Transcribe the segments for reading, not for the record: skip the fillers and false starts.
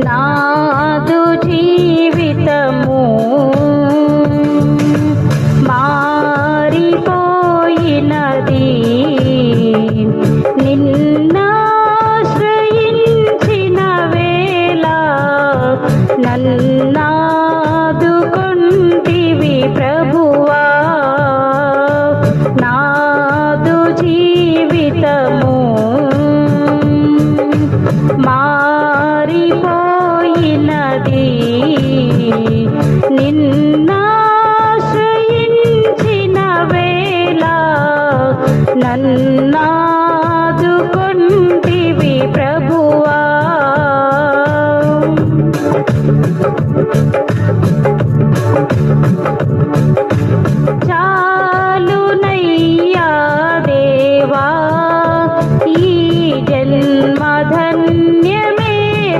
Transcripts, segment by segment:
నాదు జీవితము మారిపోయినది, నిన్నాశ్రయించిన వేళ నన్నాదుకొంటివి ప్రభువా. నాదు జీవితము మారిపోయినది, నిన్నాశ్రయించిన వేళ నన్నాదుకొంటివి ప్రభువా. చాలునయ్యా దేవా ఈ జన్మధన్యమే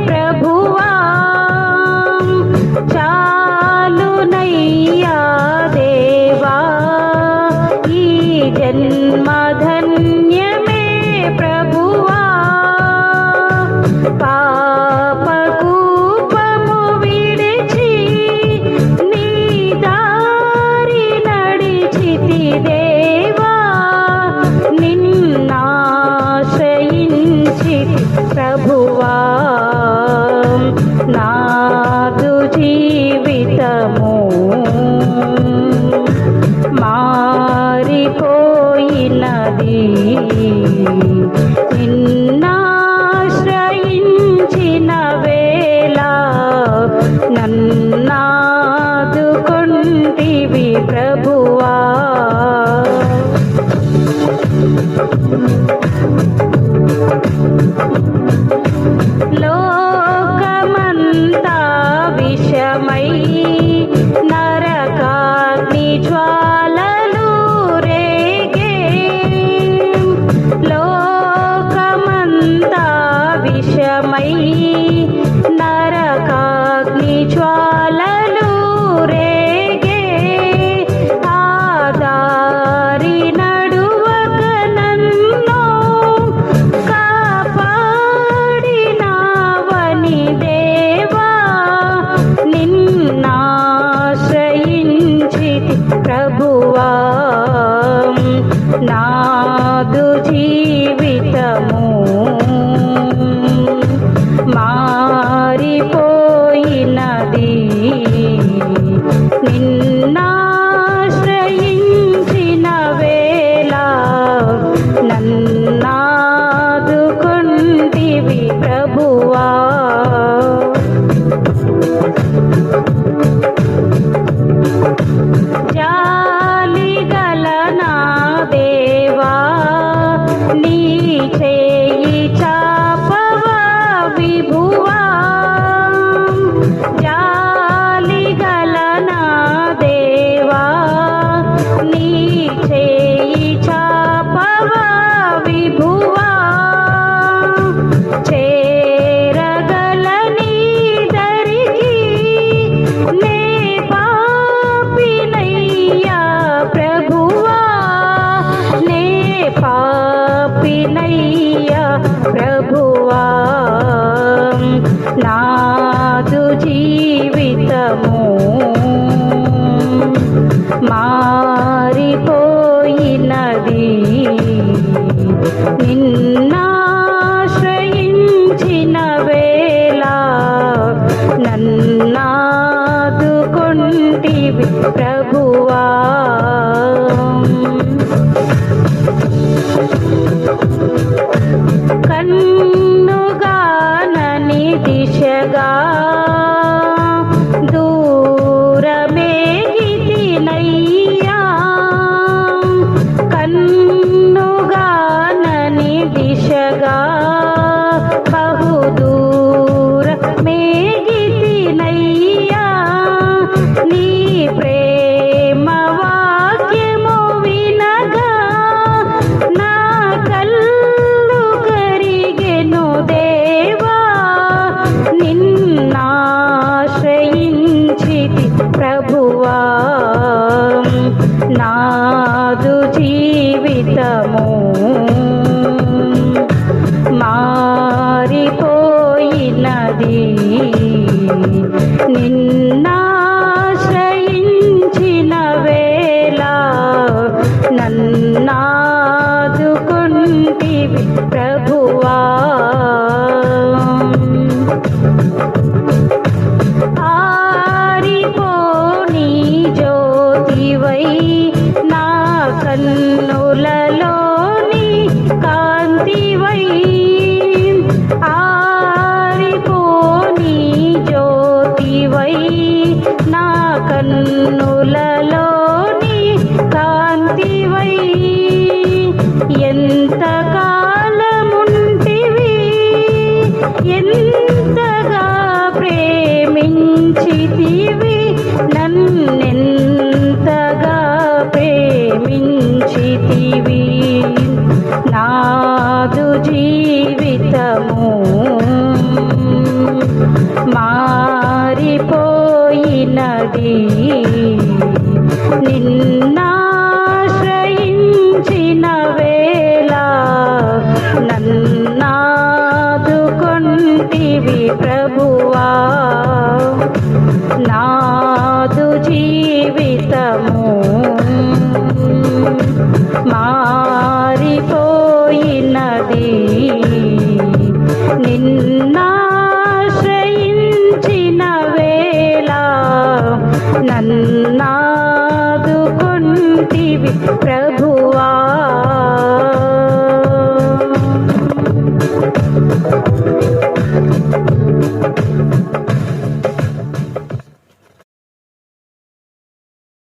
ప్రభువా. చాలునయ్యా దేవా ఈ జన్మధన్యమే ప్రభువా. పాపకూపము విడిచి నీ దారి నడిచితి దేవా, నిన్నాశ్రయించి ప్రభువా. నాదు జీవితము మారిపోయినది, నిన్నాశ్రయించిన వేళ నన్నాదుకొంటివి ప్రభువా. లోకమంతా విషమై నరకాగ్ని జ్వాలలు రేగే, లోకమంతా విషమై నరకాగ్ని జ్వాలలు రేగే. ఆదారి నడువక నన్ను కాపాడినావని దేవా, నిన్నాశ్రయించితి ప్రభువా. నాదు జీవితము మారిపోయినది, నిన్నాశ్రయించిన వేళ నన్నాదుకొంటివి ప్రభువా. జాలిగల నా దేవా నీ చేయి చాపవా విభువా. జాలిగల నా దేవా నీ చేయి చాపవా విభువా. చేరగల నీ దరికి నే పాపినయ్యా ప్రభువా, నే పాపి కాంతివై ఆరిపోని జ్యోతివై నా కన్నులలోని కాంతివై ఎంత కాలముంటివి ఎంతగా ప్రేమించితివి నన్నెంతగా ప్రేమించితివి నాదు జీవితము మారిపోయినది నిన్నాశ్రయించిన వేళ నన్నాదుకొంటివి ప్రభువా నాదు జీవితము మారిపోయినది నిన్నాశ్రయించిన వేళ నన్నాదుకొంటివి